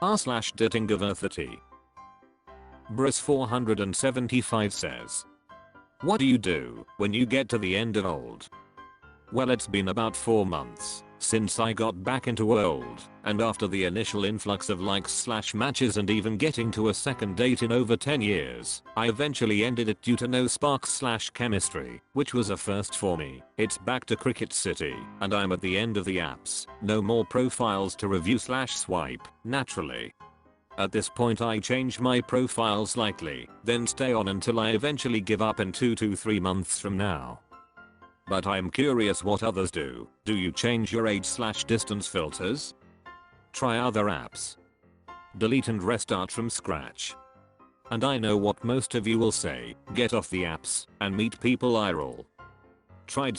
r/datingoverthirty. Bris475 says, what do you do when you get to the end of old? Well, it's been about 4 months since I got back into old, and after the initial influx of likes/matches and even getting to a second date in over 10 years, I eventually ended it due to no sparks/chemistry, which was a first for me. It's back to Cricket City, and I'm at the end of the apps. No more profiles to review/swipe, naturally. At this point I change my profile slightly, then stay on until I eventually give up in 2 to 3 months from now. But I'm curious what others do. Do you change your age/distance filters? Try other apps. Delete and restart from scratch. And I know what most of you will say, get off the apps and meet people IRL. Trying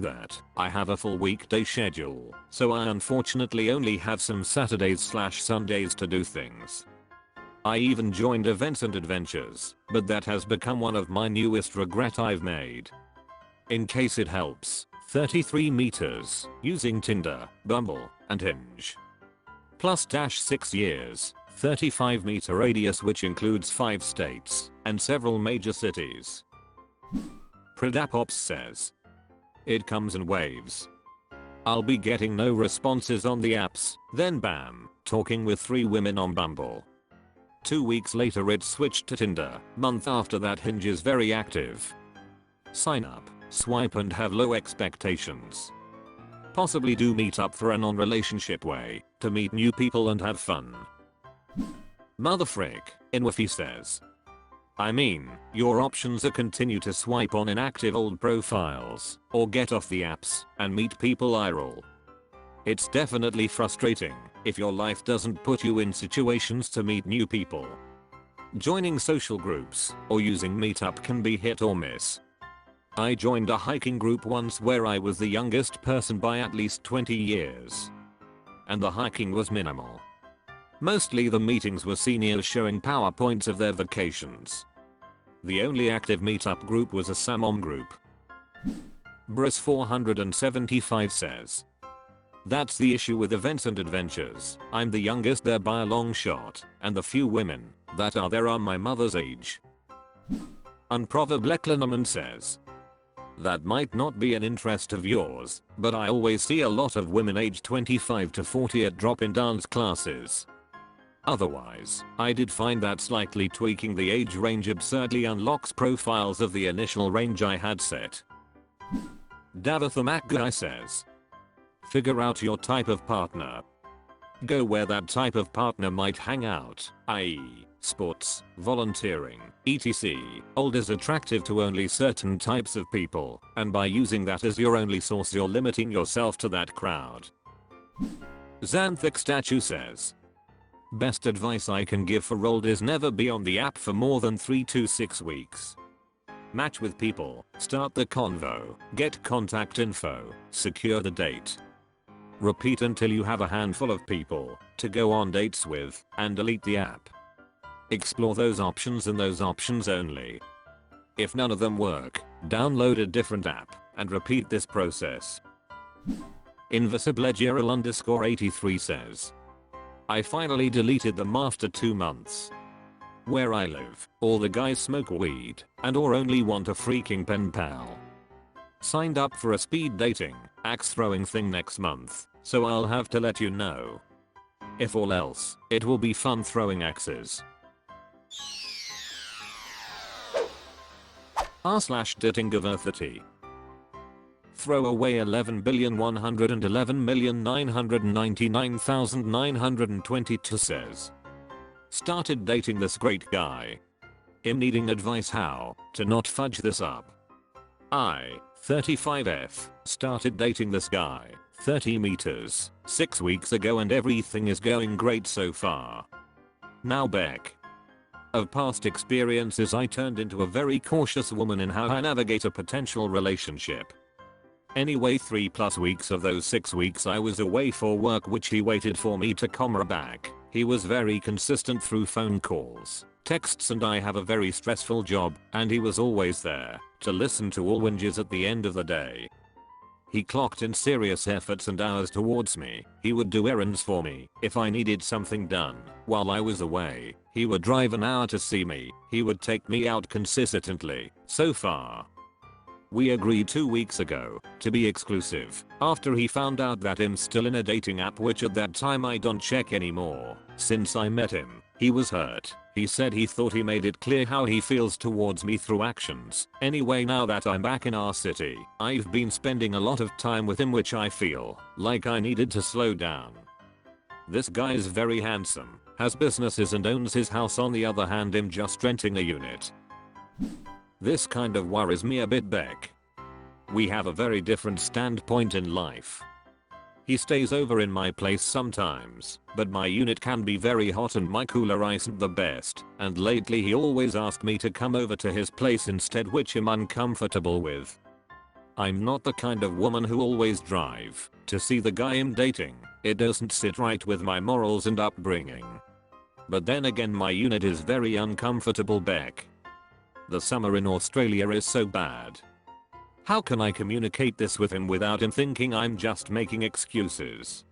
that. I have a full weekday schedule, so I unfortunately only have some Saturdays/Sundays to do things. I even joined Events and Adventures, but that has become one of my newest regret I've made. In case it helps, 33 meters, using Tinder, Bumble, and Hinge. +6 years, 35 meter radius which includes 5 states, and several major cities. Predapops says, it comes in waves. I'll be getting no responses on the apps, then bam, talking with 3 women on Bumble. 2 weeks later it switched to Tinder, month after that Hinge is very active. Sign up, swipe and have low expectations. Possibly do meet up for a non-relationship way, to meet new people and have fun. Motherfrick, Inwify says, I mean, your options are continue to swipe on inactive old profiles, or get off the apps and meet people IRL. It's definitely frustrating if your life doesn't put you in situations to meet new people. Joining social groups or using Meetup can be hit or miss. I joined a hiking group once where I was the youngest person by at least 20 years. And the hiking was minimal. Mostly the meetings were seniors showing PowerPoints of their vacations. The only active meetup group was a Samom group. Bris475 says, that's the issue with Events and Adventures. I'm the youngest there by a long shot, and the few women that are there are my mother's age. Unproverbleklenaman says, that might not be an interest of yours, but I always see a lot of women aged 25 to 40 at drop-in dance classes. Otherwise, I did find that slightly tweaking the age range absurdly unlocks profiles of the initial range I had set. Davathamak says, figure out your type of partner. Go where that type of partner might hang out, i.e., sports, volunteering, etc. Old is attractive to only certain types of people, and by using that as your only source you're limiting yourself to that crowd. Xanthic Statue says, best advice I can give for old is never be on the app for more than 3 to 6 weeks. Match with people, start the convo, get contact info, secure the date. Repeat until you have a handful of people to go on dates with, and delete the app. Explore those options and those options only. If none of them work, download a different app and repeat this process. Invisiblegeral_83 says, I finally deleted them after 2 months. Where I live, all the guys smoke weed and or only want a freaking pen pal. Signed up for a speed dating, axe throwing thing next month, so I'll have to let you know. If all else, it will be fun throwing axes. r/datingoverthirty. Throw away 11,111,999,922 says, started dating this great guy. Him needing advice how to not fudge this up. I, 35F, started dating this guy, 30 meters, 6 weeks ago and everything is going great so far. Now Beck. Of past experiences I turned into a very cautious woman in how I navigate a potential relationship. Anyway 3+ weeks of those 6 weeks I was away for work which he waited for me to come back. He was very consistent through phone calls, texts and I have a very stressful job and he was always there to listen to all whinges at the end of the day. He clocked in serious efforts and hours towards me. He would do errands for me if I needed something done while I was away. He would drive an hour to see me. He would take me out consistently. So far, we agreed 2 weeks ago to be exclusive after he found out that I'm still in a dating app, which at that time I don't check anymore. Since I met him, he was hurt. He said he thought he made it clear how he feels towards me through actions. Anyway, now that I'm back in our city, I've been spending a lot of time with him, which I feel like I needed to slow down. This guy is very handsome, has businesses and owns his house. On the other hand, I'm just renting a unit. This kind of worries me a bit, Beck. We have a very different standpoint in life. He stays over in my place sometimes, but my unit can be very hot and my cooler isn't the best, and lately he always asks me to come over to his place instead, which I'm uncomfortable with. I'm not the kind of woman who always drive to see the guy I'm dating. It doesn't sit right with my morals and upbringing. But then again, my unit is very uncomfortable, Beck. The summer in Australia is so bad. How can I communicate this with him without him thinking I'm just making excuses?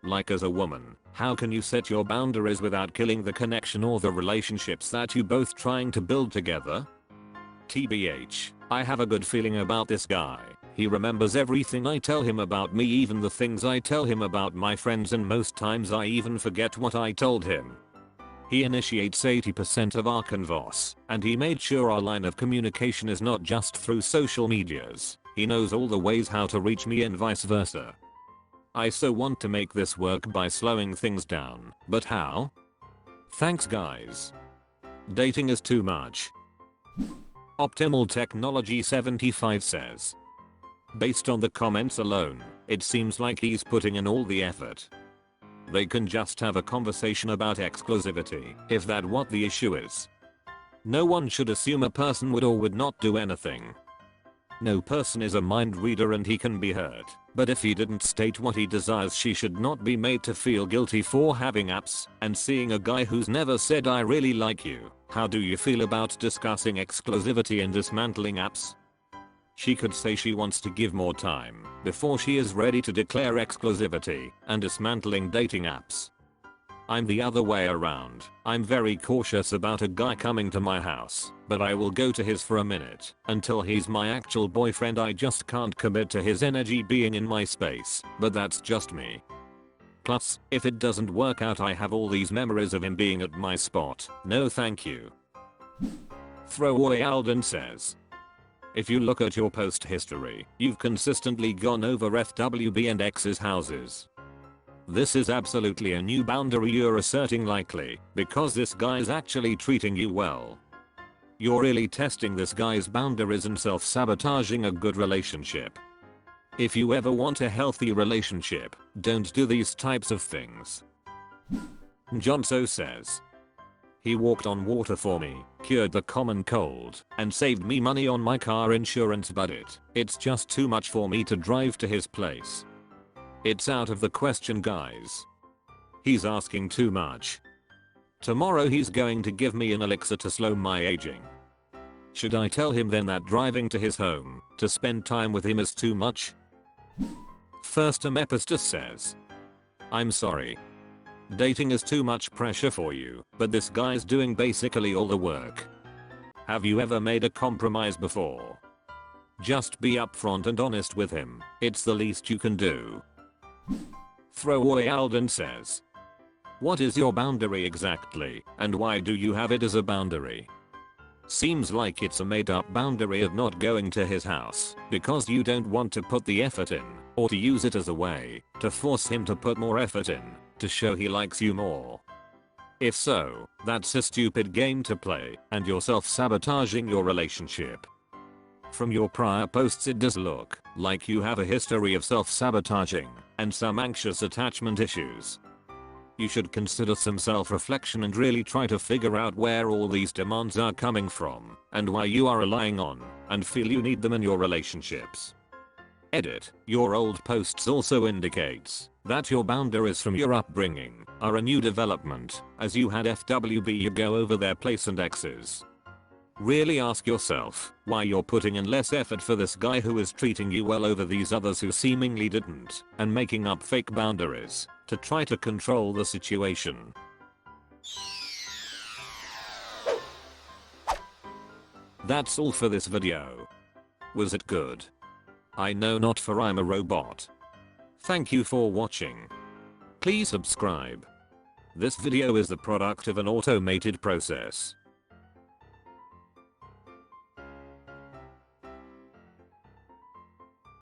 Like, as a woman, how can you set your boundaries without killing the connection or the relationships that you both trying to build together? TBH, I have a good feeling about this guy. He remembers everything I tell him about me, even the things I tell him about my friends, and most times I even forget what I told him. He initiates 80% of our convos, and he made sure our line of communication is not just through social medias. He knows all the ways how to reach me and vice versa. I so want to make this work by slowing things down, but how? Thanks, guys. Dating is too much. Optimal Technology 75 says, based on the comments alone, it seems like he's putting in all the effort. They can just have a conversation about exclusivity, if that's what the issue is. No one should assume a person would or would not do anything. No person is a mind reader and he can be hurt, but if he didn't state what he desires, she should not be made to feel guilty for having apps and seeing a guy who's never said I really like you. How do you feel about discussing exclusivity and dismantling apps? She could say she wants to give more time before she is ready to declare exclusivity and dismantling dating apps. I'm the other way around. I'm very cautious about a guy coming to my house, but I will go to his for a minute until he's my actual boyfriend. I just can't commit to his energy being in my space, but that's just me. Plus, if it doesn't work out, I have all these memories of him being at my spot. No thank you. Throwaway Alden says, if you look at your post history, you've consistently gone over FWB and X's houses. This is absolutely a new boundary you're asserting, likely because this guy's actually treating you well. You're really testing this guy's boundaries and self-sabotaging a good relationship. If you ever want a healthy relationship, don't do these types of things. Johnso says, he walked on water for me, cured the common cold, and saved me money on my car insurance budget. It's just too much for me to drive to his place. It's out of the question, guys. He's asking too much. Tomorrow he's going to give me an elixir to slow my aging. Should I tell him then that driving to his home to spend time with him is too much? First Amepistus says, I'm sorry. Dating is too much pressure for you, but this guy's doing basically all the work. Have you ever made a compromise before? Just be upfront and honest with him. It's the least you can do. Throwaway Alden says, what is your boundary exactly, and why do you have it as a boundary? Seems like it's a made up boundary of not going to his house because you don't want to put the effort in, or to use it as a way to force him to put more effort in to show he likes you more. If so, that's a stupid game to play, and you're self-sabotaging your relationship. From your prior posts, it does look like you have a history of self-sabotaging and some anxious attachment issues. You should consider some self-reflection and really try to figure out where all these demands are coming from and why you are relying on and feel you need them in your relationships. Edit. Your old posts also indicates that your boundaries from your upbringing are a new development, as you had FWB you go over their place and exes. Really ask yourself why you're putting in less effort for this guy who is treating you well over these others who seemingly didn't, and making up fake boundaries to try to control the situation. That's all for this video. Was it good? I know not, for I'm a robot. Thank you for watching. Please subscribe. This video is the product of an automated process.